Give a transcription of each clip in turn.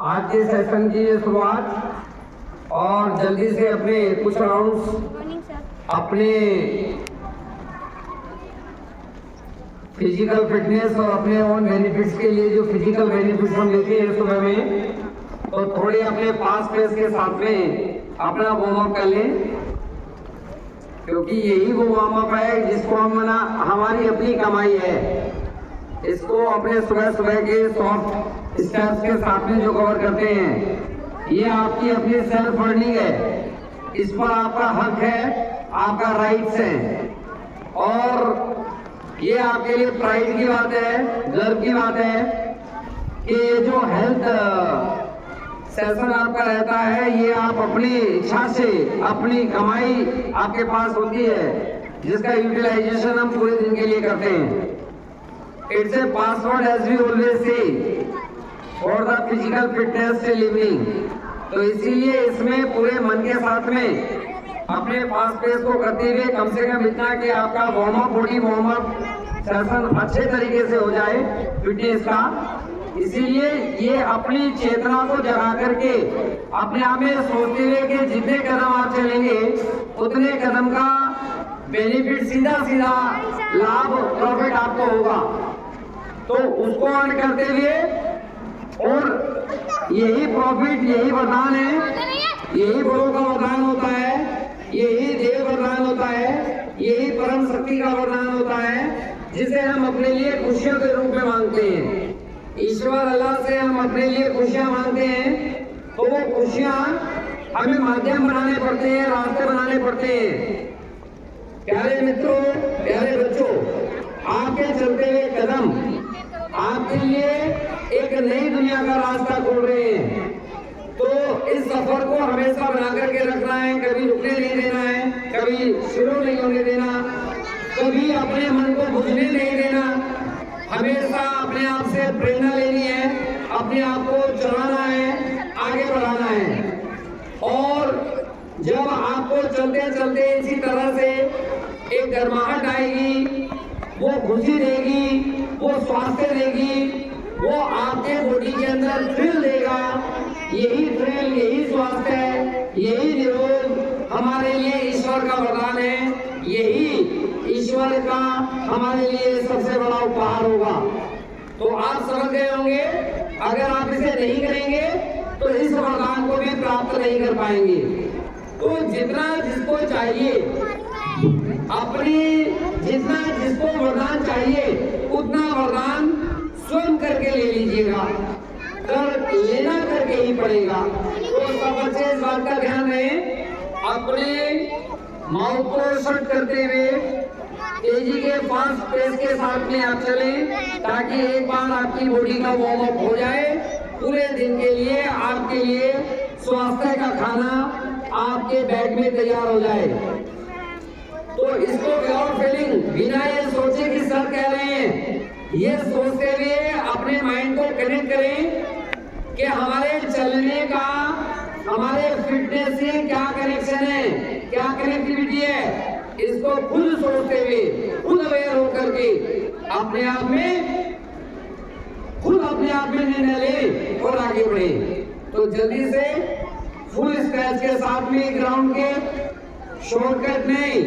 आज के सेशन की ये शुरुआत और जल्दी से अपने कुछ राउंड्स अपने फिजिकल फिटनेस और अपने ओन बेनिफिट्स के लिए जो फिजिकल बेनिफिट्स हम लेते हैं सुबह में, तो थोड़े अपने पास पेस के साथ में अपना वार्म अप कर लें, क्योंकि यही वो वार्म अप है जिसको हम हमारी अपनी कमाई है। इसको अपने सुबह सुबह के सॉफ्ट स्टेप्स के साथ में जो कवर करते हैं, ये आपकी अपनी सेल्फ अर्निंग है। इस पर आपका हक है, आपका राइट्स है, और ये आपके लिए प्राइड की बात है, गर्व की बात है कि ये जो हेल्थ सेशन आपका रहता है, ये आप अपनी इच्छा से, अपनी कमाई आपके पास होती है, जिसका यूटिलाइजेशन हम पूरे दिन के लिए करते हैं। It's a password as we always say for the physical fitness से लिविंग। तो इसीलिए इसमें पूरे मन के साथ में अपने पास पेस को करते हुए कम से कम इतना कि आपका warm up, body warm up session अच्छे तरीके से हो जाए फिटनेस का। इसीलिए ये अपनी चेतना को जगा करके अपने आप में सोचते हुए कि जितने कदम आप चलेंगे उतने कदम का बेनिफिट, सीधा सीधा लाभ, प्रॉफिट आपको होगा। तो उसको अर्न करते हुए, और यही प्रॉफिट, यही वरदान है, यही बड़ों का वरदान होता है, यही देव वरदान होता है, यही परम शक्ति का वरदान होता है, जिसे हम अपने लिए खुशियों के रूप में मांगते हैं। ईश्वर अल्लाह से हम अपने लिए खुशियां मांगते हैं, तो वो खुशियां हमें माध्यम बनाने पड़ते हैं, रास्ते बनाने पड़ते हैं। प्यारे मित्रों, प्यारे बच्चों, आपके चलते हुए कदम आपके लिए एक नई दुनिया का रास्ता खोल रहे हैं। तो इस सफर को हमेशा बना करके रखना है, कभी रुकने नहीं देना है, कभी शुरू नहीं होने देना, कभी अपने मन को बुझने नहीं देना। हमेशा अपने आप से प्रेरणा लेनी है, अपने आप को चलाना है, आगे बढ़ाना है। और जब आपको चलते चलते इसी तरह से एक गर्माहट आएगी, वो खुशी देगी, वो स्वास्थ्य देगी, वो आपके बॉडी के अंदर थ्रिल देगा। यही थ्रिल, यही स्वास्थ्य, यही निरोग हमारे लिए ईश्वर का वरदान है, यही ईश्वर का हमारे लिए सबसे बड़ा उपहार होगा। तो आप समझ गए होंगे, अगर आप इसे नहीं करेंगे तो इस वरदान को भी प्राप्त नहीं कर पाएंगे। तो जितना जिसको चाहिए, अपनी जितना जिसको वरदान चाहिए उतना वरदान स्वयं करके ले लीजिएगा, कर लेना करके ही पड़ेगा। तो सब बच्चे इस बात का ध्यान रहे, अपने माउथ को शट करते हुए तेजी के फास्ट पेस के साथ में आप चलें, ताकि एक बार आपकी बॉडी का वार्म अप हो जाए। पूरे दिन के लिए आपके लिए स्वास्थ्य का खाना आपके बैग में तैयार हो जाए। तो इसको विदाउट फेलिंग, बिना ये सोचे कि सर कह रहे हैं, ये सोचते हुए अपने माइंड को कनेक्ट करें कि हमारे चलने का, हमारे फिटनेस से क्या कनेक्शन है, क्या कनेक्टिविटी है। इसको खुद सोचते हुए, खुद अवेयर होकर के अपने आप में निर्णय ले और आगे बढ़े। तो जल्दी से फुल स्ट्रेच के साथ में ग्राउंड के, शॉर्टकट नहीं,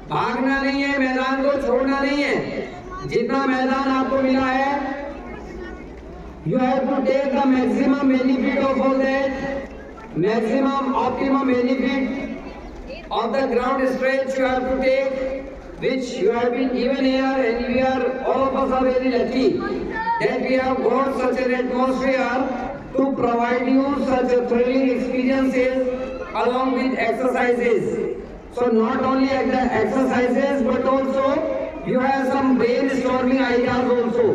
भागना नहीं है, मैदान को छोड़ना नहीं है। जितना मैदान आपको मिला है, you have to take the maximum benefit of all that, maximum optimum benefit of the ground stretch you have to take, which you have been given here, and we are, all of us are very lucky that we have got such an atmosphere to provide you such a thrilling experiences along with exercises. So not only the exercises, but also you have some brainstorming ideas also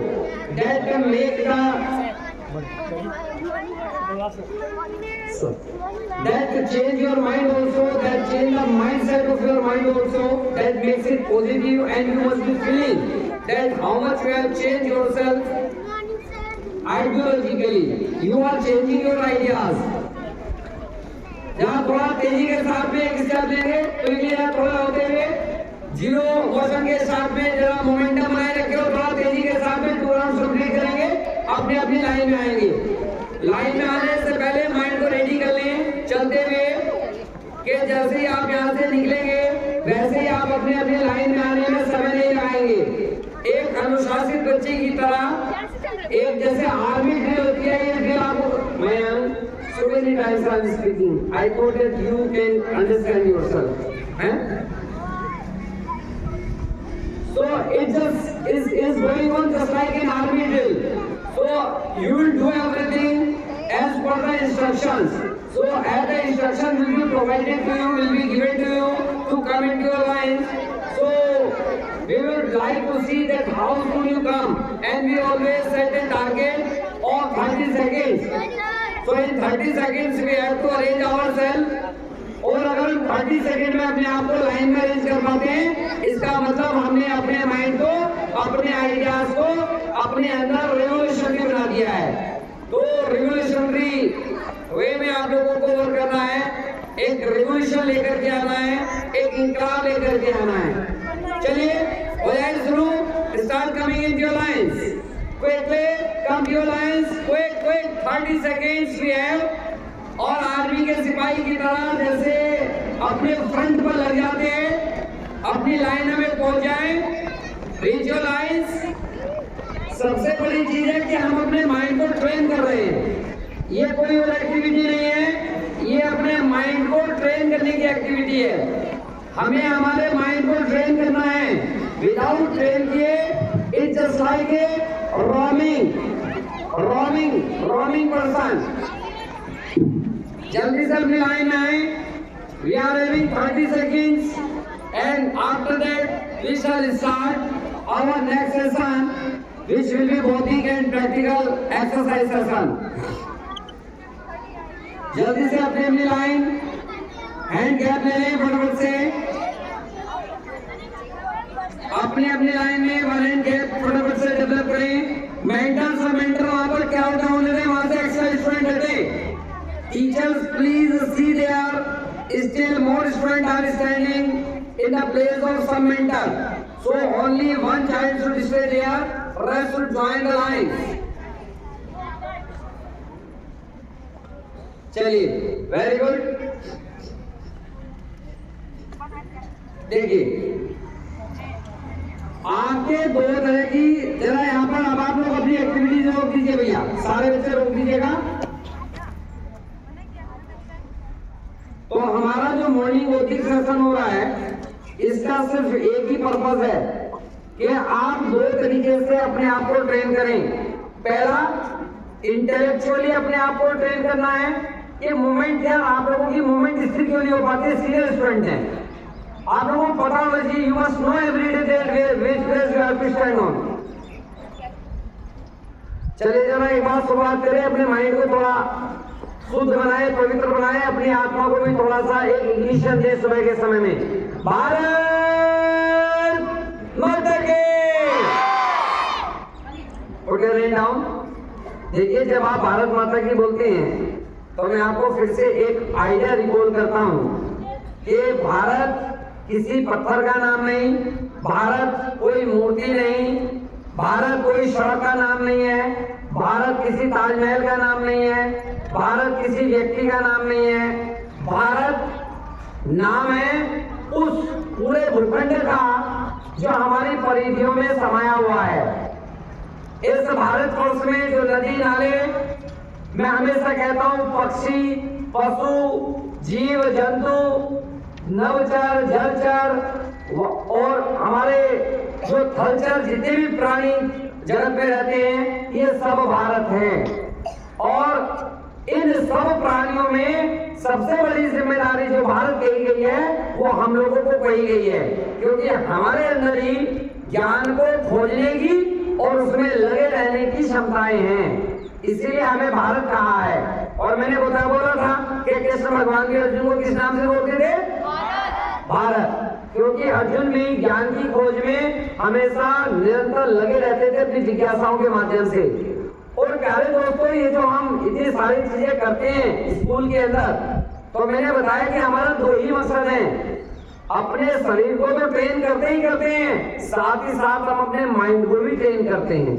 that can make that change your mind also, that change the mindset of your mind also, that makes it positive, and you must be feeling that how much you have changed yourself ideologically. You are changing your ideas. जहाँ थोड़ा तेजी के साथ में एक step लेंगे तो ये थोड़ा होते हुए जीरो मोशन के साथ में जरा मोमेंटम बनाए रखे हो, थोड़ा तेजी के साथ में 2 राउंड कंप्लीट करेंगे, अपनी अपनी लाइन में आएंगे। लाइन में आने से पहले माइंड को रेडी कर लें चलते हुए, कि जैसे ही आप यहाँ से निकलेंगे वैसे ही आप अपने अपने लाइन में आने में समय नहीं लगाएंगे। एक अनुशासित बच्चे की तरह, एक जैसे आर्मी ड्रिल होती है, ये ड्रिल आपको, मैं so many times I am speaking, I thought that you can understand yourself, so it just is going on just like an army drill. So you will do everything as per the instructions. So as the instruction will be provided to you, will be given to you to come into your lines. So we would like to see that how soon you come, and we always set a target of 30 seconds. So in 30 seconds we have to arrange ourselves. और अगर हम 30 second में अपने आप को line में arrange कर पाते हैं, इसका मतलब हमने अपने माइंड को, अपने आइडियाज को अपने अंदर रिवोल्यूशनरी बना दिया है। तो रिवोल्यूशनरी वे में आप लोगों को वर्क करना है, एक रिवोल्यूशन लेकर के आना है, एक इंकलाब लेकर के आना है। चलिए हो जाए शुरू, start coming in your lines, quickly come your lines, quick 30 seconds we have. और आर्मी के सिपाही की तरह जैसे अपने फ्रंट पर लग जाते हैं, अपनी लाइन में पहुंच जाएं, रीच योर लाइंस। सबसे बड़ी चीज है कि हम अपने माइंड को ट्रेन कर रहे हैं, ये कोई और एक्टिविटी नहीं है, ये अपने माइंड को ट्रेन करने की एक्टिविटी है। हमें हमारे माइंड को ट्रेन करना है, विदाउट ट्रेन किए it's just like a roaming person. जल्दी से अपनी लाइन में आए, we are having 30 seconds and after that we shall start our next session which will be bodic and practical exercise session। जल्दी से अपनी लाइन, हैंड गैप ले लें फटाफट से, अपनी लाइन में वन हैंड गैप फटाफट से डेवलप करें। मेंटर वहां पर क्या होता होने दें, वहां से एक्स्ट्रा स्टूडेंट हटे। Teachers, please see there still more students are standing in the place of some mentor. So only one child should stay there, rest should join the line. चलिए, very good. देखिए, आपके दो तरह की, जरा यहाँ पर अब आप लोग अपनी एक्टिविटीज रोक दीजिए भैया, सारे बच्चे रोक दीजिएगा। तो हमारा जो मॉर्निंग वॉकिंग सेशन हो रहा है, इसका सिर्फ एक ही पर्पस है कि आप दो तरीके से अपने आप को ट्रेन करें। पहला, इंटेलेक्चुअली अपने आप को ट्रेन करना है कि मूवमेंट क्या, आप लोगों की मूवमेंट स्थिर क्यों नहीं हो पाती, सीनियर स्टूडेंट हैं, आप लोगों को पता होना चाहिए, you must know everyday that which place you have to stand on. चलिए जरा एक बार शुरुआत करें, अपने माइंड को थोड़ा शुद्ध बनाए, पवित्र बनाए, अपनी आत्मा को भी थोड़ा सा एक इग्निशन दे सुबह के समय में। भारत माता की। Okay, rain down. देखिए, जब आप भारत माता की बोलते हैं तो मैं आपको फिर से एक आइडिया रिकॉल करता हूँ कि भारत किसी पत्थर का नाम नहीं, भारत कोई मूर्ति नहीं, भारत कोई सड़क का नाम नहीं है, भारत किसी ताजमहल का नाम नहीं है, भारत किसी व्यक्ति का नाम नहीं है। भारत नाम है उस पूरे भूखंड का जो हमारी परिधियों में समाया हुआ है। इस भारतवर्ष में जो नदी नाले, मैं हमेशा कहता हूँ, पक्षी, पशु, जीव जंतु, नवचर, जलचर और हमारे जो थलचर, जितने भी प्राणी जगत में रहते हैं, ये सब भारत हैं। और इन सब प्राणियों में सबसे बड़ी जिम्मेदारी जो भारत कही गई है, वो हम लोगों को कही गई है, क्योंकि हमारे अंदर ही ज्ञान को खोजने की और उसमें लगे रहने की क्षमताएं हैं, इसीलिए हमें भारत कहा है। और मैंने बोला था कि कृष्ण भगवान के अर्जुन को किस नाम से बोलते थे, भारत, क्योंकि अर्जुन भी ज्ञान की खोज में हमेशा निरंतर लगे रहते थे अपनी जिज्ञासाओं के माध्यम से। और प्यारे दोस्तों, ये जो हम इतनी सारी चीजें करते हैं स्कूल के अंदर, तो मैंने बताया कि हमारा दो ही मकसद है, अपने शरीर को तो ट्रेन करते ही करते हैं, साथ ही साथ हम अपने माइंड को भी ट्रेन करते हैं।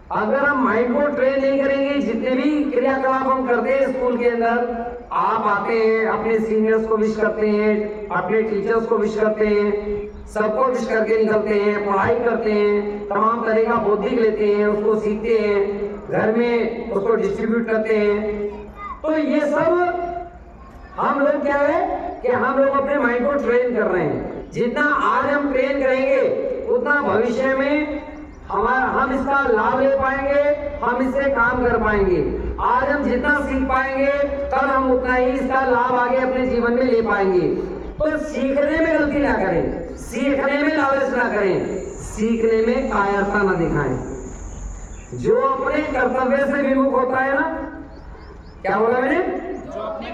अगर हम माइंड को ट्रेन नहीं करेंगे, जितने भी क्रियाकलाप हम करते हैं स्कूल के अंदर, आप आते हैं अपने सीनियर्स को विश करते हैं, अपने टीचर्स को विश करते हैं, सबको विश करके निकलते हैं, पढ़ाई करते हैं, तमाम तरह का बौद्धिक लेते हैं, उसको सीखते हैं, घर में उसको डिस्ट्रीब्यूट करते हैं। तो ये सब हम लोग क्या है कि हम लोग अपने माइंड को ट्रेन कर रहे हैं। जितना आज हम ट्रेन करेंगे उतना भविष्य में हम इसका लाभ ले पाएंगे, हम इससे काम कर पाएंगे। आज हम जितना सीख पाएंगे कल हम उतना ही इसका लाभ आगे अपने जीवन में ले पाएंगे। तो सीखने में गलती ना करें, सीखने में लालच ना करें, सीखने में कायरता ना दिखाएं। जो अपने कर्तव्य से विमुख होता है ना, क्या बोला मैंने, जो अपने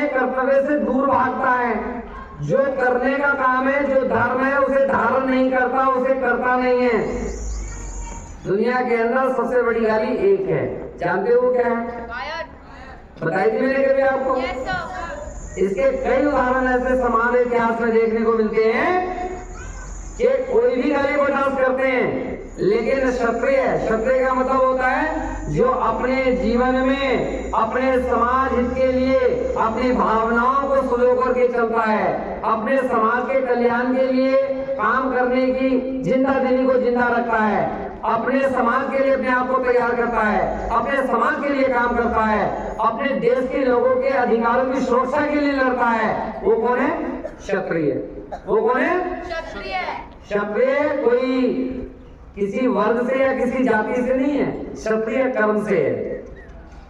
कर्तव्य से दूर भागता है, जो करने का काम है, जो धर्म है, उसे धारण नहीं करता, उसे करता नहीं है। दुनिया के अंदर सबसे बड़ी गाली एक है, जानते हो क्या है? बताई थी मैंने कभी आपको? इसके कई उदाहरण ऐसे समान इतिहास में देखने को मिलते हैं कि कोई भी गाली बर्दाश्त करते हैं, लेकिन क्षत्रिय का मतलब होता है जो अपने जीवन में अपने समाज हित के लिए अपनी भावनाओं को सुलझो करके चलता है, अपने समाज के कल्याण के लिए काम करने की जिंदा दिली को जिंदा रखता है, अपने समाज के लिए अपने आप को तैयार करता है, अपने समाज के लिए काम करता है, अपने देश के लोगों के अधिकारों की सुरक्षा के लिए लड़ता है। वो कौन है? क्षत्रिय। वो कौन है? क्षत्रिय कोई किसी वर्ग से या किसी जाति से नहीं है, क्षत्रिय कर्म से है।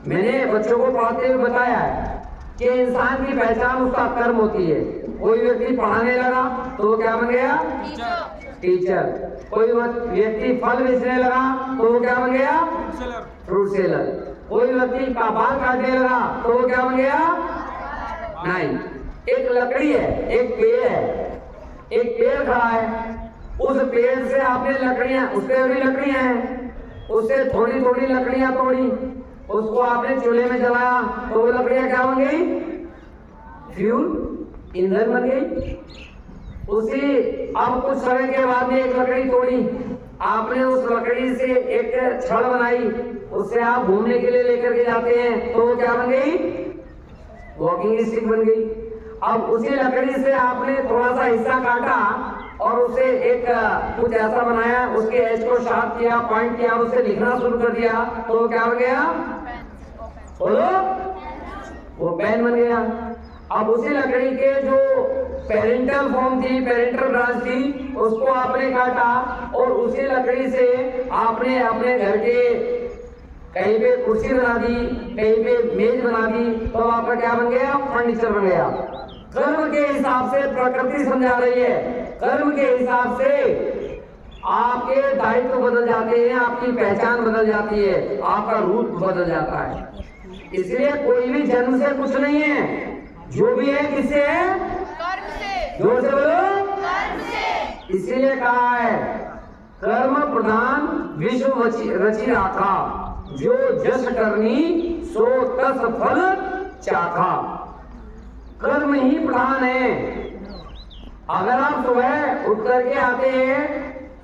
मैंने बच्चों को पढ़ाते हुए बताया है कि इंसान की पहचान उसका कर्म होती है। कोई व्यक्ति पढ़ाने लगा तो वो क्या बन गया? टीचर। कोई व्यक्ति फल बेचने लगा तो वो क्या बन गया? Fruit seller. कोई व्यक्ति का बाल काटने लगा तो वो क्या बन गया? नहीं। एक लकड़ी है, एक पेड़ है, एक पेड़ खड़ा है, उस पेड़ से आपने लकड़ियां, उससे भी लकड़ियां हैं, उससे थोड़ी थोड़ी लकड़ियां तोड़ी, उसको आपने चूल्हे में जलाया तो वो लकड़ियां क्या बन गई? फ्यूल, ईंधन बन गई। उसी अब कुछ समय के बाद में एक लकड़ी तोड़ी, आपने उस लकड़ी से एक छड़ बनाई, उससे आप घूमने के लिए लेकर के जाते हैं तो वो क्या बन गई? वॉकिंग स्टिक बन गई। अब उसी लकड़ी से आपने थोड़ा सा हिस्सा काटा और उसे एक कुछ ऐसा बनाया, उसके एज को शार्प किया, पॉइंट किया, उसे लिखना शुरू कर दिया तो वो क्या बन गया? बोलो, वो पेन बन गया। अब उसी लकड़ी के जो पेरेंटल फॉर्म थी, पेरेंटल ब्रांच थी, उसको आपने काटा और उसी लकड़ी से आपने अपने घर के कहीं पे कुर्सी बना दी, कहीं पे मेज बना दी, तो आपका क्या बन गया? फर्नीचर बन गया। कर्म के हिसाब से प्रकृति समझा रही है, कर्म के हिसाब से आपके दायित्व बदल जाते हैं, आपकी पहचान बदल जाती है, आपका रूप बदल जाता है। इसलिए कोई भी जन्म से कुछ नहीं है, जो भी है किससे है? कर्म से। जोर से बोलो, कर्म से। इसीलिए कहा है कर्म प्रधान विश्व रचि राखा, जो जस करनी सो तस फल चाखा। कर्म ही प्रधान है। अगर आप सुबह उठ करके आते हैं,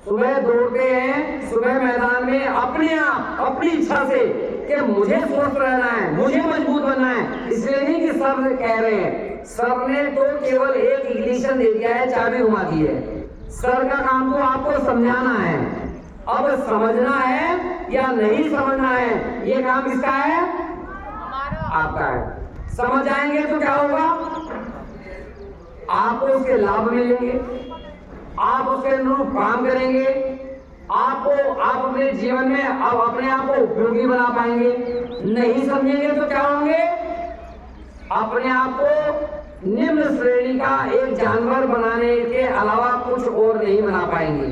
सुबह दौड़ते हैं, सुबह मैदान में अपने आप अपनी इच्छा से कि मुझे स्वस्थ रहना है, मुझे मजबूत बनना है, इसलिए नहीं कि सर कह रहे हैं, सर ने तो केवल एक इग्निशन दे दिया है, चाबी घुमा दी है। सर का काम तो आपको समझाना है, अब समझना है या नहीं समझना है, ये काम किसका है? आपका है। समझ आएंगे तो क्या होगा? आपको उसके लाभ मिलेंगे, आप उसके अनुरूप काम करेंगे, आप अपने जीवन में अब अपने आप को उपयोगी बना पाएंगे। नहीं समझेंगे तो क्या होंगे? अपने आप को निम्न श्रेणी का एक जानवर बनाने के अलावा कुछ और नहीं बना पाएंगे।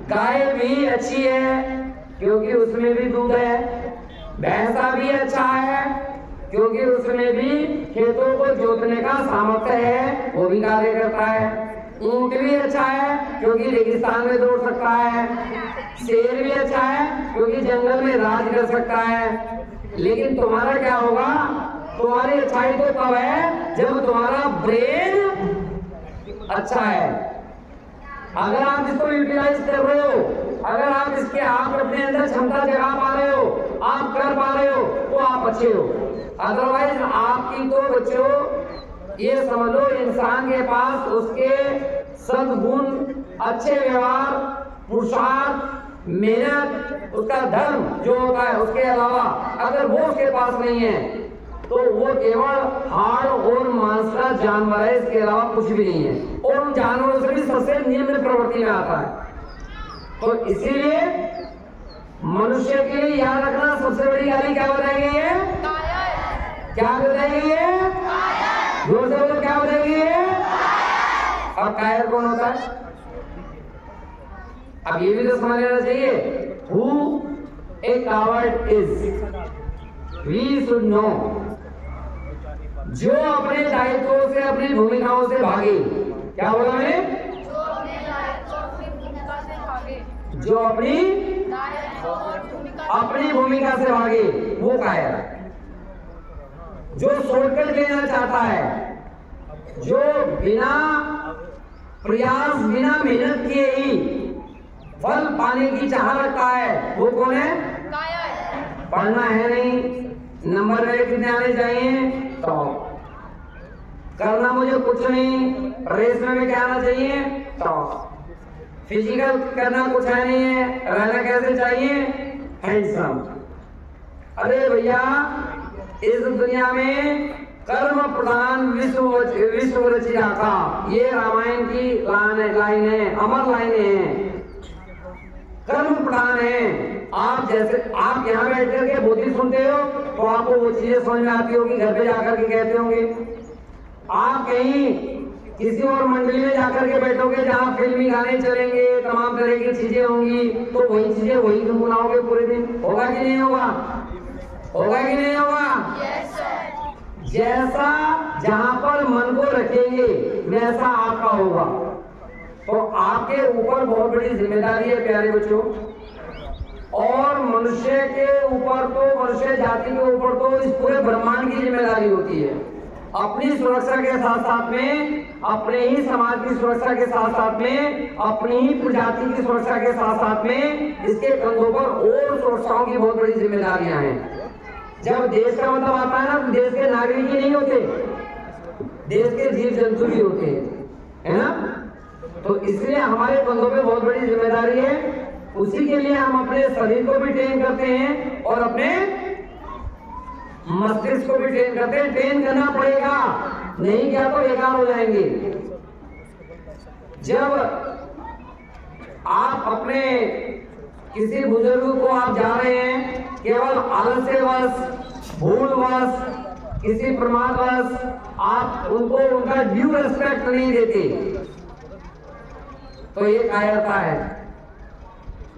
गाय भी अच्छी है क्योंकि उसमें भी दूध है, भैंसा भी अच्छा है क्योंकि उसमें भी खेतों को जोतने का सामर्थ्य है, वो भी कार्य करता है। ऊंट भी अच्छा है क्योंकि रेगिस्तान में दौड़ सकता है, शेर भी अच्छा है क्योंकि जंगल में राज कर सकता है। लेकिन तुम्हारा क्या होगा? तुम्हारी अच्छाई तो तब है जब तुम्हारा ब्रेन अच्छा है। अगर आप इसको यूटिलाइज कर रहे हो, अगर आप इसके आप अपने अंदर क्षमता जगा पा रहे हो, आप कर पा रहे हो, तो आप अच्छे हो। अदरवाइज आपकी तो बच्चों ये समझ लो इंसान के पास उसके सद्गुण, अच्छे व्यवहार, पुरुषार्थ, मेहनत, उसका धर्म जो होता है, उसके अलावा अगर वो उसके पास नहीं है तो वो केवल हाड़ और मांस का जानवर है, इसके अलावा कुछ भी नहीं है, और उन जानवरों से भी सबसे निम्न प्रवृत्ति में आता है। तो इसीलिए मनुष्य के लिए याद रखना सबसे बड़ी गाली क्या बताई गई है? क्या बताई गई है? जोर से बोलो, क्या बताई गई है? अब कायर कौन होता है? अब ये भी तो समझ लेना चाहिए, who a coward is, we should know। जो अपने दायित्वों से, अपनी भूमिकाओं से भागे। क्या बोला मैंने? जो अपनी भूमिका से भागे वो कायर है। जो शॉर्टकट लेना चाहता है, जो बिना प्रयास, बिना मेहनत किए ही फल पाने की चाह रखता है, वो कौन है? पढ़ना है नहीं, नंबर कितने आने चाहिए, तो करना मुझे कुछ नहीं, रेस में क्या आना चाहिए, तो फिजिकल करना कुछ है नहीं है, रहना कैसे चाहिए, हैंडसम। अरे भैया, इस दुनिया में कर्म प्रधान विश्व रचिया का, ये रामायण की लाइन है, अमर लाइनें हैं। कर्म प्रधान है। आप जैसे आप यहाँ बैठ करके बोधी सुनते हो तो आपको वो चीजें समझ में आती होगी, घर पे जाकर के कहते होंगे। आप कहीं किसी और मंडली में जाकर के बैठोगे जहाँ फिल्मी गाने चलेंगे, तमाम तरह की चीजें होंगी, तो वही चीजें वही गुनगुनाओगे पूरे दिन। होगा कि नहीं होगा? होगा कि नहीं होगा? जैसा जहाँ पर मन को रखेंगे वैसा आपका होगा। तो आपके ऊपर बहुत बड़ी जिम्मेदारी है प्यारे बच्चों, और मनुष्य के ऊपर तो, मनुष्य जाति के ऊपर तो इस पूरे ब्रह्मांड की जिम्मेदारी होती है। अपनी सुरक्षा के साथ साथ में, अपने ही समाज की सुरक्षा के साथ साथ में, अपनी ही प्रजाति की सुरक्षा के साथ साथ में इसके कंधों पर और सुरक्षाओं की बहुत बड़ी जिम्मेदारियां हैं। जब देश का मतलब आता है ना, तो देश के नागरिक ही नहीं होते, देश के जीव जंतु भी होते हैं, है ना। तो इसलिए हमारे कंधों पे बहुत बड़ी जिम्मेदारी है। उसी के लिए हम अपने शरीर को भी ट्रेन करते हैं और अपने मस्तिष्क को भी ट्रेन करते हैं। ट्रेन करना पड़ेगा, नहीं क्या तो बेकार हो जाएंगे। जब आप अपने किसी बुजुर्ग को आप जा रहे हैं, केवल आलस्यवश, भूलवश, किसी प्रमादवश आप उनको उनका ड्यू रिस्पेक्ट नहीं देते, तो ये कायरता है।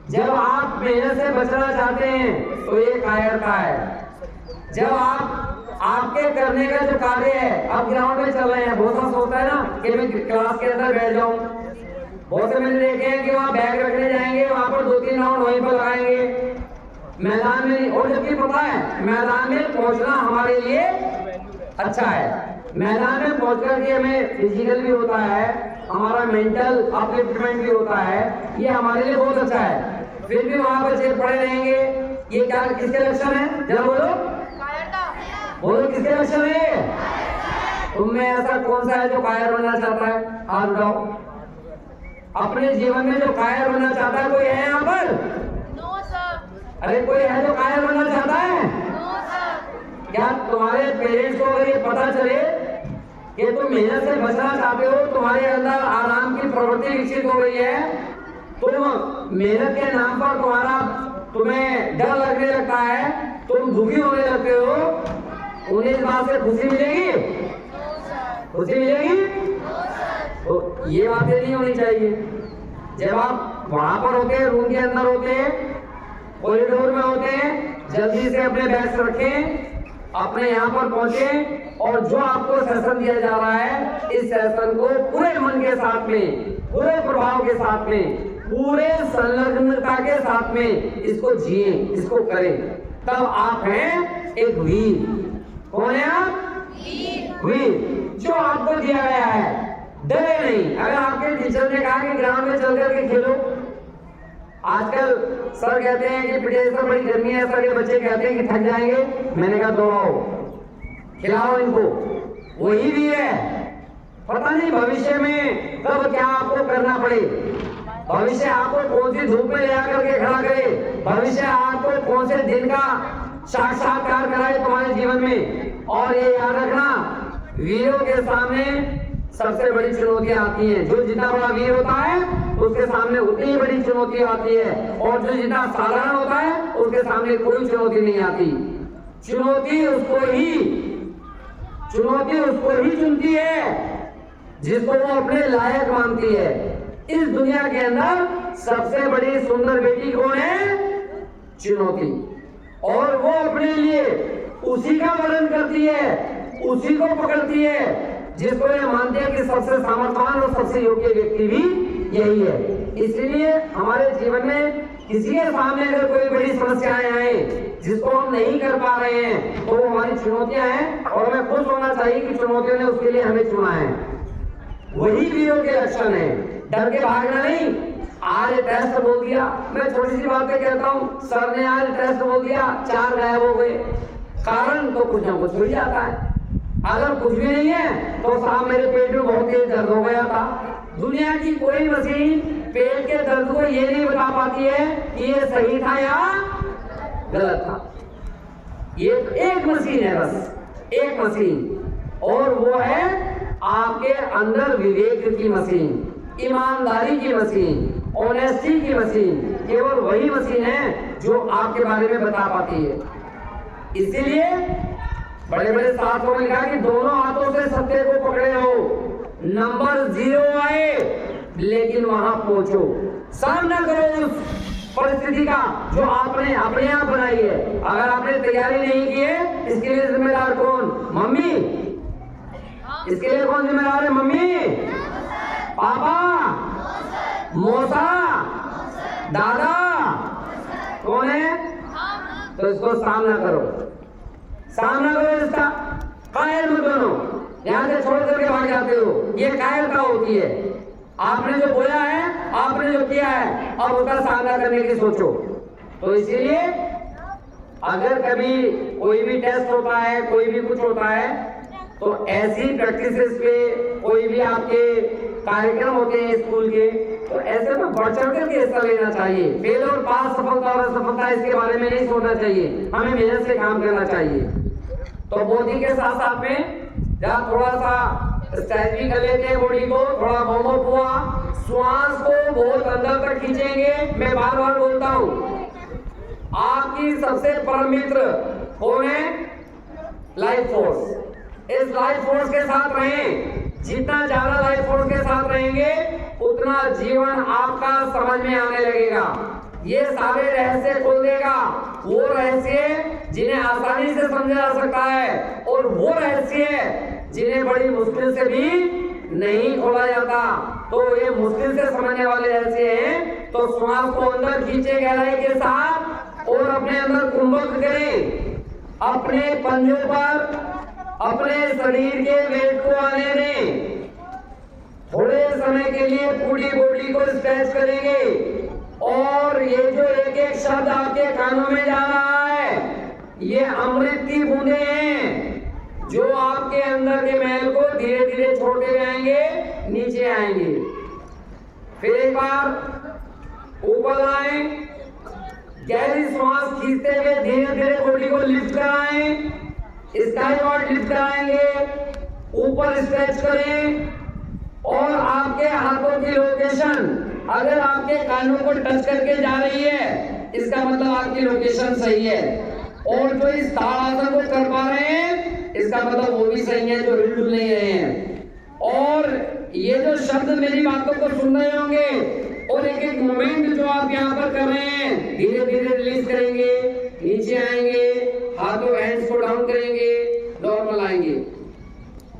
जब आप मेहनत से बचना चाहते हैं तो ये कायरता है। जब आपके करने का जो कार्य है, आप ग्राउंड में चल रहे हैं, बहुत सा सोचता है ना कि मैं क्लास के अंदर बैठ जाऊं। बहुत से मैंने देखे हैं कि वहाँ बैग रखने जाएंगे, वहां पर 2-3 राउंड वहीं पर लगाएंगे, मैदान में। और जबकि पता है मैदान में पहुंचना हमारे लिए अच्छा है। मैदान में पहुंच करके हमें फिजिकल भी होता है, हमारा मेंटल अपलिफ्टमेंट भी होता है, ये हमारे लिए बहुत अच्छा है। फिर भी वहां पर चेप पड़े रहेंगे, ये क्या, किसके लक्षण है? जरा बोलो, बोलो किसके लक्षण है? तुम में ऐसा कौन सा है जो कायर बनना चाहता है? हाथ उठाओ। अपने जीवन में जो कायर बनना चाहता है कोई है यहाँ पर? अरे कोई है जो कायर बनना चाहता है? क्या तुम्हारे पेरेंट्स को अगर ये पता चले कि तुम मेहनत से बचना चाहते हो, तुम्हारे अंदर आराम की प्रवृत्ति विकसित हो गई है, तुम मेहनत के नाम पर तुम्हें डर लगने लगता है, तुम दुखी होने लगते हो, उन्हें इस बात से खुशी मिलेगी? खुशी मिलेगी? तो ये बातें नहीं होनी चाहिए। जब आप वहां पर होते हैं, रूम के अंदर होते हैं, कॉरिडोर में होते हैं, जल्दी से अपने बैग्स रखें, अपने यहाँ पर पहुंचे, और जो आपको सेशन दिया जा रहा है, इस सेशन को पूरे मन के साथ में, पूरे प्रभाव के साथ में, पूरे संलग्नता के साथ में इसको जिए, इसको करें। तब आप हैं एक वीर। कौन है आप? वीर। जो आपको दिया गया है, डरे नहीं। अगर आपके टीचर ने कहा कि ग्राउंड में चल करके खेलो, आजकल सर कहते हैं कि पिटिया सर बड़ी गर्मी है सर, ये बच्चे कहते हैं कि थक जाएंगे। मैंने कहा दौड़ाओ, खिलाओ इनको, वही भी है। पता नहीं भविष्य में कब क्या आपको करना पड़े, भविष्य आपको कौन सी धूप में ले आकर के खड़ा करे, भविष्य आपको कौन से दिन का साक्षात्कार कराए तुम्हारे जीवन में। और ये याद रखना, वीरों के सामने सबसे बड़ी चुनौतियां आती हैं। जो जितना बड़ा वीर होता है उसके सामने उतनी ही बड़ी चुनौती आती है, और जो जितना साधारण होता है उसके सामने कोई चुनौती नहीं आती। चुनौती उसको ही चुनती है जिसको वो अपने लायक मानती है। इस दुनिया के अंदर सबसे बड़ी सुंदर बेटी कौन है? चुनौती। और वो अपने लिए उसी का वर्णन करती है, उसी को पकड़ती है जिसको ये मानते हैं कि सबसे सामर्थ्यवान और सबसे योग्य व्यक्ति भी यही है। इसलिए हमारे जीवन में किसी के सामने अगर कोई बड़ी समस्याएं आए जिसको हम नहीं कर पा रहे हैं तो वो हमारी चुनौतियां हैं, और हमें खुश होना चाहिए कि चुनौतियों ने उसके लिए हमें चुना है। वही वीरों के लक्षण है, डर के भागना नहीं। आज टेस्ट बोल दिया, मैं छोटी सी बातें कहता हूँ, सर ने आज टेस्ट बोल दिया, 4 गायब हो गए। कारण तो कुछ ना कुछ मिल जाता है। अगर कुछ भी नहीं है तो साहब मेरे पेट में बहुत तेज दर्द हो गया था। दुनिया की कोई मशीन पेट के दर्द को ये नहीं बता पाती है कि ये सही था या गलत था। ये एक मशीन है, बस एक मशीन, और वो है आपके अंदर विवेक की मशीन, ईमानदारी की मशीन, ऑनेस्टी की मशीन। केवल वही मशीन है जो आपके बारे में बता पाती है। इसीलिए बड़े बड़े शास्त्रों में लिखा कि दोनों हाथों से सत्य को पकड़े हो। नंबर 0 आए लेकिन वहां पहुंचो, सामना करो उस परिस्थिति का जो आपने अपने आप बनाई है। अगर आपने तैयारी नहीं की है, इसके लिए जिम्मेदार कौन? मम्मी। इसके लिए कौन जिम्मेदार है? मम्मी, पापा, मौसा, दादा, कौन है? तो इसको सामना करो, सामना करो इसका। कायल मत बनो, यहाँ से छोड़ करके भाग जाते हो, ये कायरता होती है। आपने जो बोला है, आपने जो किया है, अब उसका सामना करने की सोचो। तो इसीलिए अगर कभी कोई भी टेस्ट होता है, कोई भी कुछ होता है, तो ऐसी प्रैक्टिसेस पे कोई भी आपके कार्यक्रम होते हैं स्कूल के, तो ऐसे में बढ़ चढ़ करके हिस्सा लेना चाहिए। फेल और पास, सफलता और असफलता, इसके बारे में नहीं सोचना चाहिए, हमें मेहनत से काम करना चाहिए। तो बॉडी के साथ साथ में जहाँ थोड़ा सा स्ट्रेच भी कर लेते हैं बॉडी को, थोड़ा वार्म अप हुआ, श्वास को बहुत अंदर तक खींचेंगे। मैं बार बार बोलता हूँ, आपकी सबसे परम मित्र कौन है? Life force. इस लाइफ फोर्स के साथ रहें। जितना ज्यादा लाइफ फोर्स के साथ रहेंगे उतना जीवन आपका समझ में आने लगेगा। ये सारे रहस्य खोल देगा, वो रहस्य जिन्हें आसानी से समझा जा सकता है, और वो रहस्य जिन्हें बड़ी मुश्किल से भी नहीं खोला जाता। तो ये मुश्किल से समझने वाले रहस्य हैं। तो श्वास को अंदर खींचे गहराई के साथ, और अपने अंदर कुंभक करें। अपने पंजों पर अपने शरीर के वेट को आने दें। थोड़े समय के लिए पूरी बॉडी को स्ट्रेच करेंगे, और ये जो एक एक शब्द आपके कानों में जा रहा है, ये अमृत की बूंदे हैं जो आपके अंदर के महल को धीरे धीरे छोड़ते जाएंगे, नीचे आएंगे। फिर एक बार ऊपर आए, गहरी श्वास खींचते हुए धीरे धीरे बॉडी को लिफ्ट कराएं, स्काईवॉर्ड लिफ्ट कराएंगे, ऊपर स्ट्रेच करें, और आपके हाथों की लोकेशन अगर आपके कानों को टच करके जा रही है, इसका मतलब आपकी लोकेशन सही है। और जो इस ताड़ासन को कर पा रहे हैं, इसका मतलब वो भी सही है जो हिल नहीं रहे हैं। और ये जो शब्द मेरी बातों को सुन रहे होंगे, और एक एक मोमेंट जो आप यहाँ पर कर रहे हैं, धीरे धीरे रिलीज करेंगे, नीचे आएंगे, हाथों हैंड्स को डाउन करेंगे, नॉर्मल आएंगे।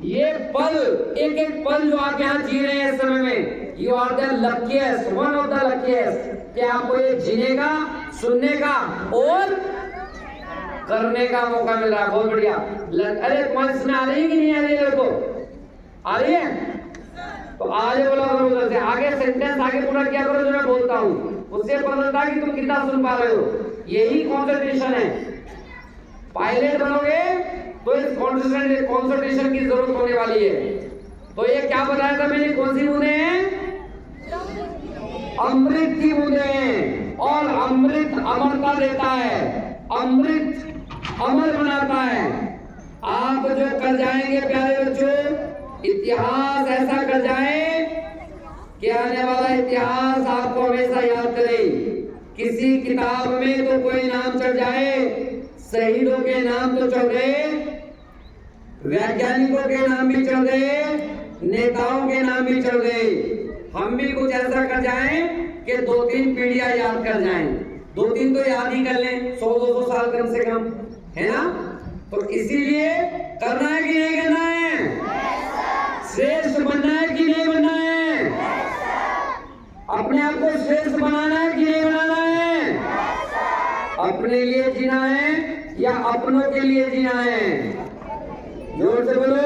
ये पल, एक एक पल जो आप यहाँ जी रहे हैं इस समय में, you are the luckiest, one of the luckiest, कि आपको ये जीने का, सुनने का और करने का मौका मिल रहा है। बहुत बढ़िया। अरे तुम्हारी सुना आ रही है कि नहीं आ रही है? को आ रही है? तो आगे बोला करो, उधर से आगे सेंटेंस आगे पूरा किया करो जो मैं बोलता हूँ। उससे पता चलता है कि तुम कितना सुन पा रहे हो। यही कंसंट्रेशन है। पायलट बनोगे तो इस कंसंट्रेशन की जरूरत होने वाली है। तो ये क्या बताया था मैंने, कौन सी बूंदे हैं? अमृत की बूंदे हैं। और अमृत अमरता देता है, अमृत अमर बनाता है। आप जो कर जाएंगे प्यारे बच्चों, इतिहास ऐसा कर जाए कि आने वाला इतिहास आपको हमेशा याद करे। किसी किताब में तो कोई नाम चढ़ जाए, शहीदों के नाम तो चढ़ गए, वैज्ञानिकों के नाम भी चढ़ गए, नेताओं के नाम भी चढ़ गए। हम भी कुछ ऐसा कर जाएं कि 2-3 पीढ़ियां याद कर जाएं। 2-3 तो याद ही कर लें, 100-200 साल कम से कम, है ना? तो इसीलिए करना है कि नहीं करना है? श्रेष्ठ बनना है कि नहीं बनना है? अपने आप को श्रेष्ठ बनाना है कि नहीं बनाना है? अपने लिए जीना है या अपनों के लिए जीना है? जोर से बोलो।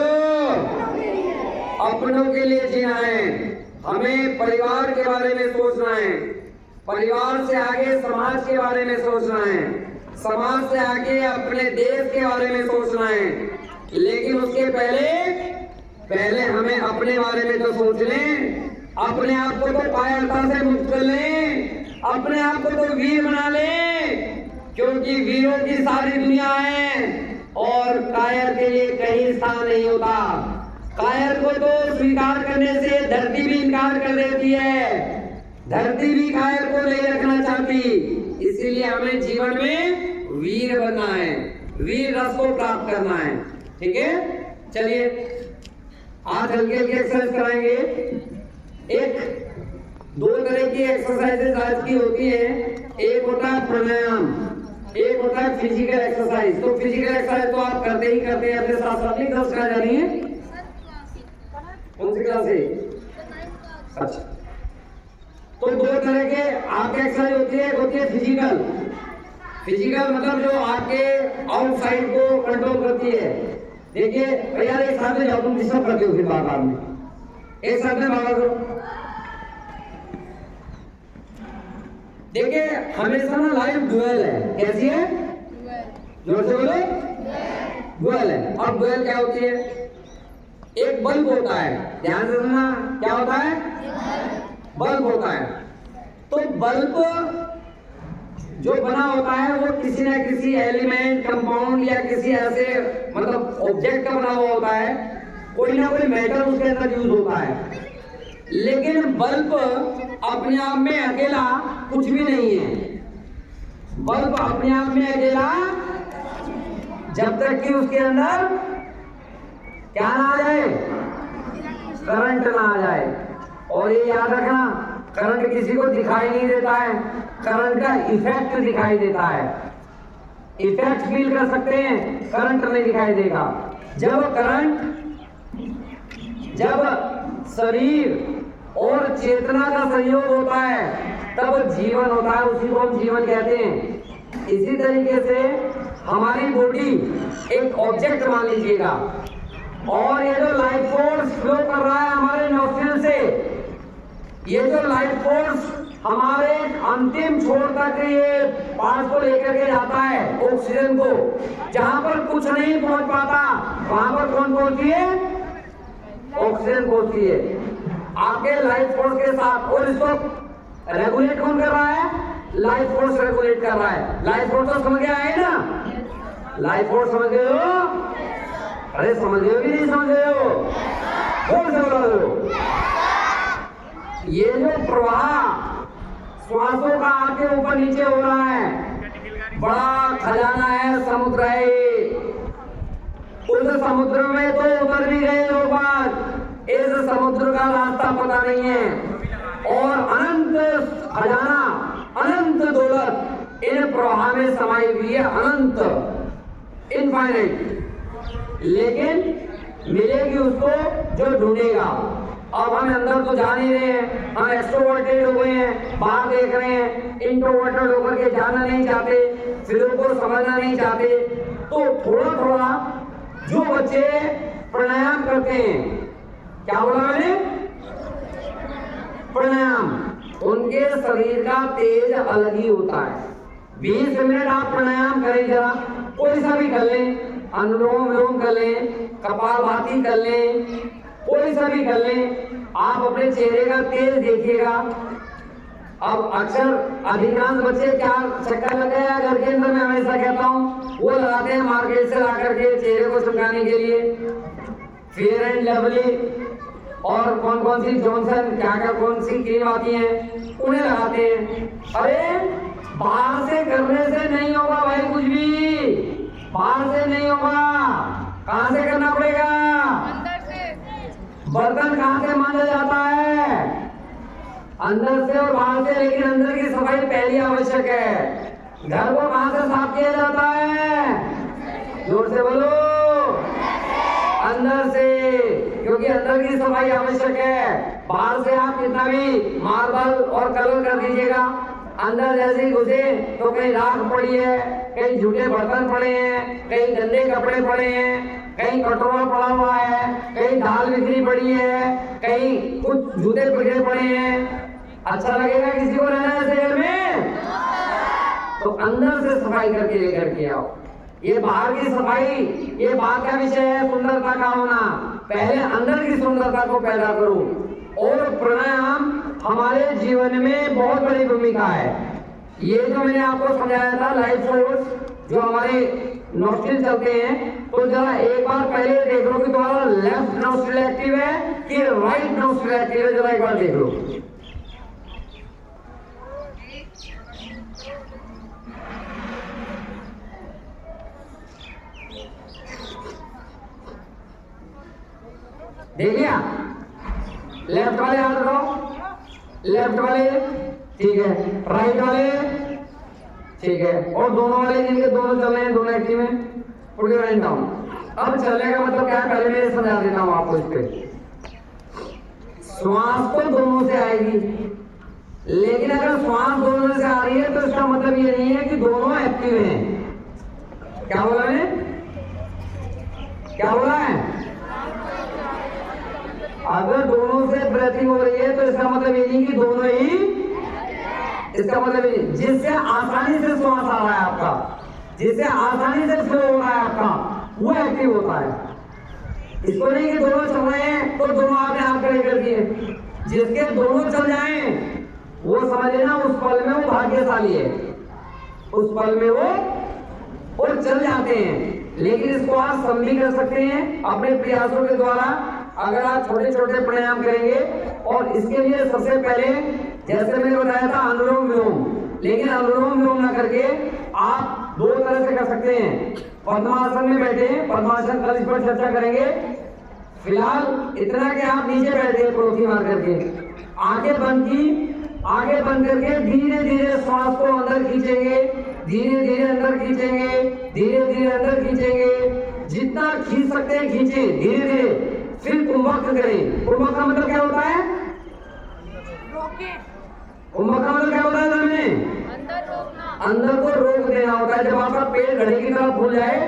अपनों के लिए जीना है। हमें परिवार के बारे में सोचना है, परिवार से आगे समाज के बारे में सोचना है, समाज से आगे अपने देश के बारे में सोचना है। लेकिन उसके पहले हमें अपने बारे में तो सोच लें। अपने आप को तो कायरता से मुक्त कर लें, अपने आप को तो वीर बना लें, क्योंकि वीरों की सारी दुनिया है और कायर के लिए कहीं स्थान नहीं होता। कायर को तो स्वीकार करने से धरती भी इनकार कर देती है, धरती भी कायर को नहीं रखना चाहती। इसीलिए हमें जीवन में वीर बनना है, वीर रस को प्राप्त करना है। ठीक है, चलिए आज हल्की हल्की एक्सरसाइज कराएंगे। 2 तरह की एक्सरसाइजेज आज की होती है। एक होता है प्राणायाम, एक होता है फिजिकल एक्सरसाइज। तो फिजिकल एक्सरसाइज तो आप करते ही करते हैं अपने साथ साथ। क्लास कहाँ जा रही है? कौन सी क्लास है? अच्छा, तो 2 तरह के आपके एक्सरसाइज होती है। एक होती है फिजिकल, फिजिकल मतलब जो आपके आउटसाइड को कंट्रोल करती है। देखिए भैया एक साथ में जाओ, तुम डिस्टर्ब करते हो फिर बार में। एक साथ में भागा करो। देखिए हमेशा ना लाइफ डुएल है। कैसी है? जोर से बोलो। डुएल है। अब डुएल क्या होती है? एक बल्ब होता है, ध्यान से सुनना, क्या होता है? बल्ब होता है। तो बल्ब जो बना होता है वो किसी न किसी एलिमेंट, कंपाउंड या किसी ऐसे मतलब ऑब्जेक्ट का बना हुआ होता है। कोई ना कोई मेटल उसके अंदर यूज होता है। लेकिन बल्ब अपने आप में अकेला कुछ भी नहीं है। बल्ब अपने आप में अकेला जब तक कि उसके अंदर क्या ना आ जाए, करंट ना आ जाए। और ये याद रखना, करंट किसी को दिखाई नहीं देता है, करंट का इफेक्ट दिखाई देता है। इफेक्ट फील कर सकते हैं, करंट नहीं दिखाई देगा। जब शरीर और चेतना का संयोग होता है तब जीवन होता है, उसी को हम जीवन कहते हैं। इसी तरीके से हमारी बॉडी एक ऑब्जेक्ट मान लीजिएगा, और ये जो लाइफ फोर्स फ्लो कर रहा है हमारे नॉस्ट्रिल से, ये जो लाइफ फोर्स हमारे अंतिम छोर तक ये पार्ट को लेकर के जाता है, ऑक्सीजन को। जहां पर कुछ नहीं पहुंच पाता वहां पर कौन पहुंचती है? ऑक्सीजन पहुंचती है आपके लाइफ फोर्स के साथ। और इसको रेगुलेट कौन कर रहा है? लाइफ फोर्स रेगुलेट कर रहा है। लाइफ फोर्स तो समझ गया है ना? लाइफ फोर्स समझ गए हो? अरे समझ गए हो कि नहीं समझ गए हो? कौन से बोल रहे हो? ये जो प्रवाह श्वासों का आगे ऊपर नीचे हो रहा है, बड़ा खजाना है, समुद्र है। उस समुद्र में तो उतर भी गए लोग, इस समुद्र का रास्ता पता नहीं है। और अनंत खजाना, अनंत दौलत इन प्रवाह में समाई हुई है, अनंत, इनफाइनाइट। लेकिन मिलेगी उसको जो ढूंढेगा। अब हम अंदर तो जा नहीं रहे हैं, हम एक्सट्रोवर्टेड हो गए हैं, बाहर देख रहे हैं। इंट्रोवर्टेड होकर के जाना नहीं चाहते, फिर को समझना नहीं चाहते। तो थोड़ा थोड़ा जो बच्चे प्राणायाम करते हैं, क्या बोला मैंने? प्राणायाम। उनके शरीर का तेज अलग ही होता है। 20 मिनट आप प्राणायाम करें, जरा कोई सा भी कर लें, अनुलोम विलोम कर लें, कपालभाति कर लें, कोई सा भी कर लें, आप अपने चेहरे का तेज देखिएगा। अब अक्सर अधिकांश बच्चे क्या चक्कर लग गया घर के अंदर, मैं हमेशा कहता हूँ, वो लगाते हैं मार्केट से ला करके चेहरे को चमकाने के लिए फेयर एंड लवली और कौन कौन सी जॉनसन क्या क्या कौन सी क्रीम आती है, उन्हें लगाते हैं। अरे बाहर से करने से नहीं होगा भाई, कुछ भी बाहर से नहीं होगा। कहां से करना पड़ेगा? अंदर से। बर्तन कहां से मांजा जाता है? अंदर से और बाहर से, लेकिन अंदर की सफाई पहली आवश्यक है। घर को कहां से साफ किया जाता है? जोर से बोलो, अंदर से, क्योंकि अंदर की सफाई आवश्यक है। बाहर से आप कितना भी मार्बल और कलर कर दीजिएगा, अंदर जैसे ही घुसे तो कहीं राख पड़ी है, कहीं झूठे बर्तन पड़े हैं, कहीं गंदे कपड़े पड़े हैं, कहीं कटोरा पड़ा हुआ है, कहीं दाल बिखरी पड़ी है, कहीं कुछ जूते बिखरे पड़े हैं। अच्छा लगेगा किसी को रहना ऐसे घर में? तो अंदर से सफाई करके लेकर के आओ। ये बाहर की सफाई ये बात का विषय है, सुंदरता का होना। पहले अंदर की सुंदरता को पैदा करो। और प्राणायाम हमारे जीवन में बहुत बड़ी भूमिका है। ये जो मैंने आपको समझाया था लाइफ फोर्स, जो हमारे नोस्ट्रिल चलते हैं, तो जरा एक बार पहले देख लो कि तुम्हारा लेफ्ट नोस्ट्रिल एक्टिव है कि राइट नोस्ट्रिल एक्टिव है, जरा एक बार देख लो। देख लिया? लेफ्ट वाले हाथ उठाओ, लेफ्ट वाले, ठीक है, राइट वाले, ठीक है, और दोनों वाले जिनके दोनों चल रहे हैं, दोनों एक्टिव हैं, पुट योर हैंड डाउन। अब चलने का मतलब क्या है, पहले मैं समझा देता हूं आपको। इस पे श्वास तो दोनों से आएगी, लेकिन अगर श्वास दोनों से आ रही है तो इसका मतलब ये नहीं है कि दोनों एक्टिव हैं। क्या बोला मैंने? क्या बोला है? अगर दोनों से ब्रीथिंग हो रही है तो इसका मतलब ये नहीं कि दोनों ही, इसका मतलब ये जिससे आसानी से श्वास आ रहा है आपका, जिससे आसानी से फ्लो हो रहा है आपका, वो एक्टिव होता है। इसको नहीं कि दोनों चल रहे हैं तो दोनों आपने हाथ खड़े कर दिए। जिसके दोनों चल जाएं वो समझ लेना उस पल में वो भाग्यशाली है, उस पल में वो चल जाते हैं। लेकिन इसको आप सम भी कर सकते हैं अपने प्रयासों के द्वारा, अगर आप छोटे छोटे प्राणायाम करेंगे। और इसके लिए सबसे पहले जैसे मैंने बताया था अनुलोम विलोम, लेकिन अनुलोम विलोम ना करके आप दो तरह से कर सकते हैं। पद्मासन में बैठे, पद्मासन कल इस पर चर्चा करेंगे। फिलहाल इतना कि आप नीचे बैठे पड़ोसी मार करके, आंखें बंद की, आगे बंद करके धीरे धीरे श्वास को अंदर खींचेंगे, धीरे धीरे अंदर खींचेंगे, धीरे धीरे अंदर खींचेंगे। जितना खींच सकते हैं खींचे धीरे धीरे। फिर कुंभक करें। कुंभक का मतलब क्या होता है? कुंभक का मतलब क्या होता है? अंदर को रोक देना होता है। जब आपका पेट घड़े की तरफ खुल जाए,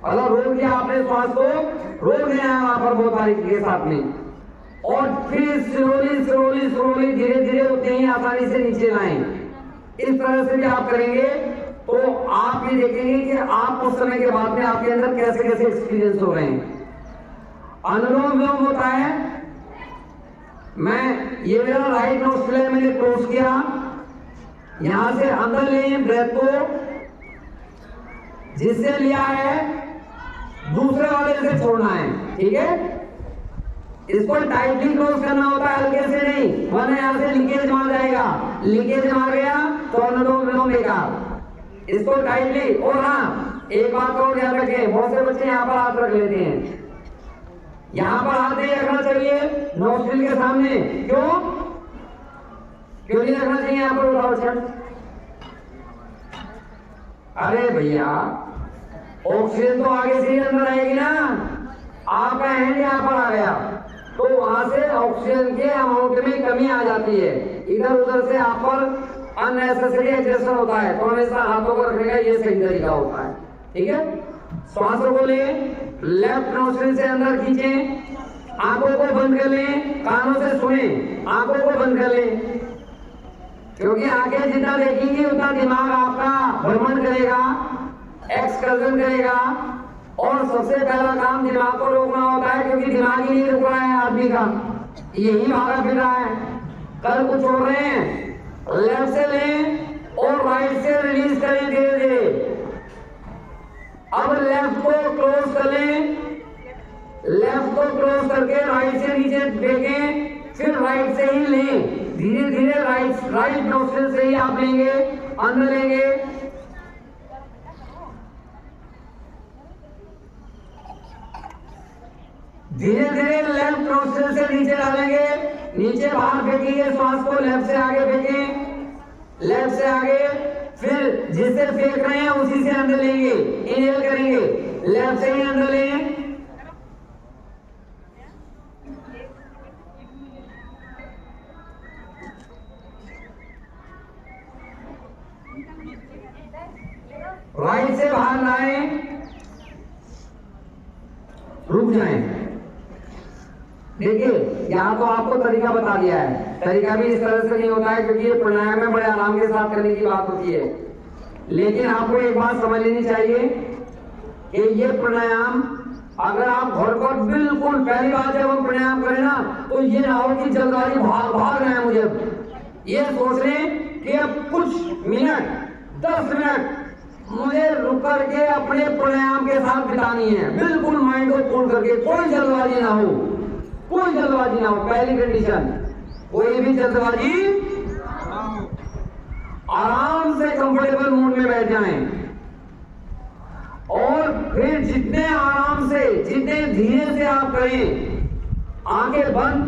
अगर रोक दिया आपने श्वास को, रोक देना है वहां पर बहुत बारीकी के साथ में, और फिर स्लोली स्लोली स्लोली धीरे धीरे उतने ही आसानी से नीचे लाएं। इस तरह से भी आप करेंगे तो आप ये देखेंगे कि आप उस समय के बाद में आपके अंदर कैसे कैसे एक्सपीरियंस हो रहे हैं। अनुलोम विलोम होता है, मैं ये मेरा राइट नोस्ट्रिल मैंने क्लोज किया, यहां से अंदर लें ब्रेथ को, जिससे लिया है दूसरे वाले से छोड़ना है, ठीक है। इसको टाइटली क्लोज करना होता है, हल्के से नहीं, वरना यहां से लीकेज मार जाएगा। लीकेज मार गया तो अनुलोम विलोम बेकार। इसको टाइटली, और हाँ एक बात और ध्यान रखें, बहुत से बच्चे यहाँ पर हाथ रख लेते हैं, यहाँ पर हाथ नहीं रखना चाहिए नोस्ट्रिल के सामने। क्यों नहीं रखना चाहिए यहाँ पर? उठाओ छड़। अरे भैया ऑक्सीजन तो आगे से ही अंदर आएगी ना, आपका हैंड यहाँ पर आ गया तो वहां से ऑक्सीजन के अमाउंट में कमी आ जाती है, इधर उधर से आप पर अननेसेसरी एडजस्टमेंट होता है। तो हमेशा हाथों को रखने का ये सही तरीका होता है, ठीक है। श्वास को लें, लेफ्ट नोस्ट्रिल से अंदर खींचें, आंखों को बंद कर लें, कानों से सुने, आंखों को बंद कर लें, क्योंकि आंखें जितना देखेंगी उतना दिमाग आपका भ्रमण करेगा, एक्सकर्जन करेगा। और सबसे पहला काम दिमाग को रोकना होता है, क्योंकि दिमाग ही नहीं रुक रहा है आदमी का, यही भागा फिर रहा है। कल कुछ छोड़ रहे हैं, लेफ्ट से लें और राइट से रिलीज करें धीरे धीरे। अब लेफ्ट को क्लोज कर लें, लेफ्ट को क्लोज करके राइट से नीचे फेंकें, फिर राइट से ही लें धीरे धीरे। राइट नोस्ट्रिल से ही आप लेंगे, अंदर लेंगे। धीरे धीरे लेफ्ट नोस्ट्रिल से नीचे डालेंगे, नीचे बाहर फेंकेंगे श्वास को, लेफ्ट से आगे फेंकें, लेफ्ट से आगे, फिर जिससे फेंक रहे हैं उसी से अंदर लेंगे, इनहेल करेंगे, लेफ्ट से ही अंदर लें। राइट से बाहर लाएं, रुक जाएं। देखिए यहाँ तो आपको तरीका बता दिया है, तरीका भी इस तरह से नहीं होता है, क्योंकि ये प्राणायाम में बड़े आराम के साथ करने की बात होती है। लेकिन आपको एक बात समझ लेनी चाहिए कि ये प्राणायाम अगर आप घर पर बिल्कुल पहली बार जब हम प्राणायाम करें ना, तो ये ना हो कि जल्दबाजी भाग रहे हैं मुझे, ये सोच लें कि अब कुछ मिनट 10 मिनट मुझे रुक करके अपने प्राणायाम के साथ बितानी है, बिल्कुल माइंड को कूल करके, कोई जल्दबाजी ना हो, कोई जल्दबाजी ना हो। पहली कंडीशन, कोई भी जल्दबाजी, आराम से कंफर्टेबल मूड में बैठ जाएं। और फिर जितने आराम से, जितने धीरे से आप करें, आंखें बंद,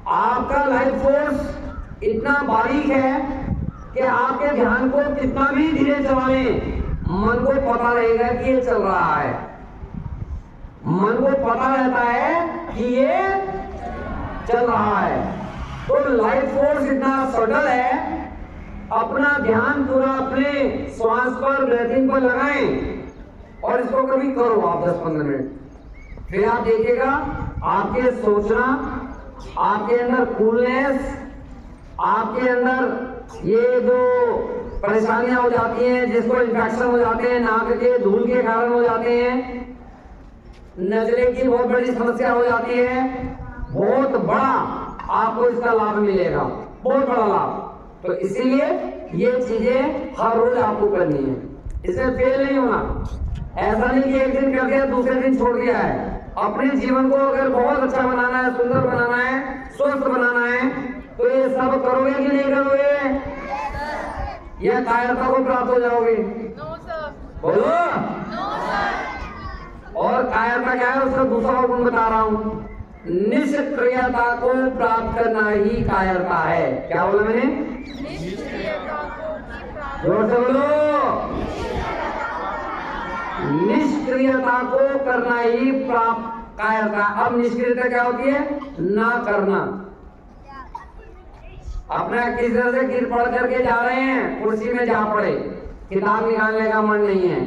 आपका लाइफ फोर्स इतना बारीक है कि आपके ध्यान को कितना भी धीरे चलाएं, मन को पता रहेगा कि ये चल रहा है, मन को पता रहता है कि ये चल रहा है। तो लाइफ फोर्स इतना सटल है, अपना ध्यान पूरा अपने श्वास पर, ब्रीथिंग पर लगाएं और इसको कभी करो आप 10-15 मिनट, फिर आप देखिएगा आपके सोचना, आपके अंदर कूलनेस, आपके अंदर ये जो परेशानियां हो जाती हैं, जिसको इन्फेक्शन हो जाते हैं, नाक के धूल के कारण हो जाते हैं, नजले की बहुत बड़ी समस्या हो जाती है, बहुत बड़ा आपको इसका लाभ मिलेगा, बहुत बड़ा लाभ। तो इसीलिए ये चीजें हर रोज आपको करनी है, इसमें फेल नहीं होना। ऐसा नहीं कि एक दिन कर दिया दूसरे दिन छोड़ दिया है। अपने जीवन को अगर बहुत अच्छा बनाना है, सुंदर बनाना है, स्वस्थ बनाना है, तो ये सब करोगे कि नहीं करोगे? या कायरता को प्राप्त हो जाओगे? बोलो। और कायरता क्या है, उसका दूसरा गुण बता रहा हूं, निष्क्रियता को प्राप्त करना ही कायरता है। क्या बोला मैंने? जोर से बोलो। निष्क्रियता को करना ही प्राप्त कायरता। अब निष्क्रियता क्या होती है? ना करना। अपना किस तरह से गिर पड़ करके जा रहे हैं, कुर्सी में जा पड़े, किताब निकालने का मन नहीं है,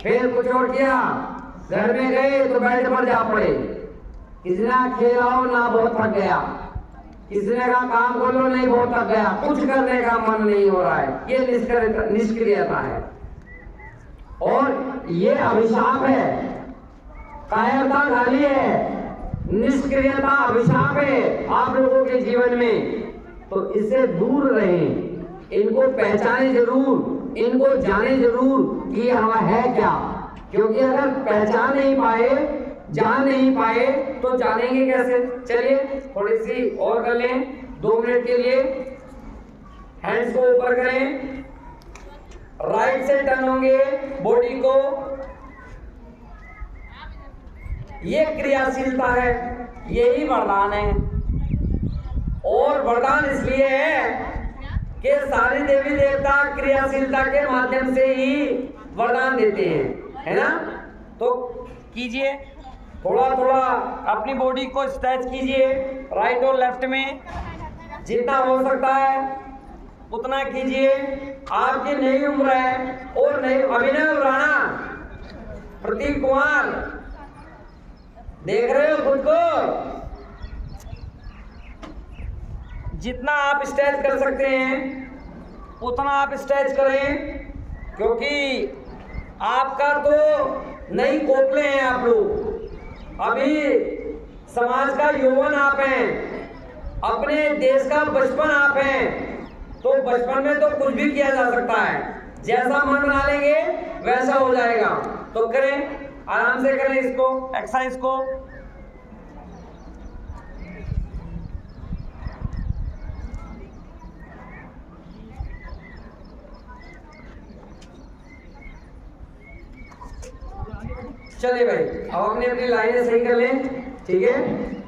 फिर कुछ और किया, घर में गए तो बेड पर जा पड़े, किसी ने खेलाओ ना, बहुत थक गया, किसी ने कहा काम कर लो, नहीं बहुत थक गया, कुछ करने का मन नहीं हो रहा है, ये निष्क्रियता है। और ये अभिशाप है। कायरता गाली है, निष्क्रियता अभिशाप है आप लोगों के जीवन में। तो इससे दूर रहें, इनको पहचाने जरूर, इनको जाने जरूर कि हमारा है क्या, क्योंकि अगर पहचान नहीं पाए, जान नहीं पाए, तो जानेंगे कैसे? चलिए थोड़ी सी और कर लें 2 मिनट के लिए। हैंड्स को ऊपर करें, राइट से टर्न होंगे बॉडी को, ये क्रियाशीलता है, यही वरदान है। और वरदान इसलिए है कि सारे देवी देवता क्रियाशीलता के माध्यम से ही वरदान देते हैं, है ना? तो कीजिए, थोड़ा थोड़ा अपनी बॉडी को स्ट्रेच कीजिए, राइट और लेफ्ट में जितना हो सकता है उतना कीजिए। आपकी नई उम्र है और नई अभिनव राणा, प्रतीक कुमार, देख रहे हो खुद को? जितना आप स्ट्रेच कर सकते हैं उतना आप स्ट्रेच करें, क्योंकि आपका तो नई कोपले हैं आप लोग, अभी समाज का यौवन आप हैं, अपने देश का बचपन आप हैं, तो बचपन में तो कुछ भी किया जा सकता है, जैसा मन बना लेंगे वैसा हो जाएगा। तो करें, आराम से करें इसको, एक्सरसाइज को। चलिए भाई, अब अपनी अपनी लाइनें सही कर लें, ठीक है।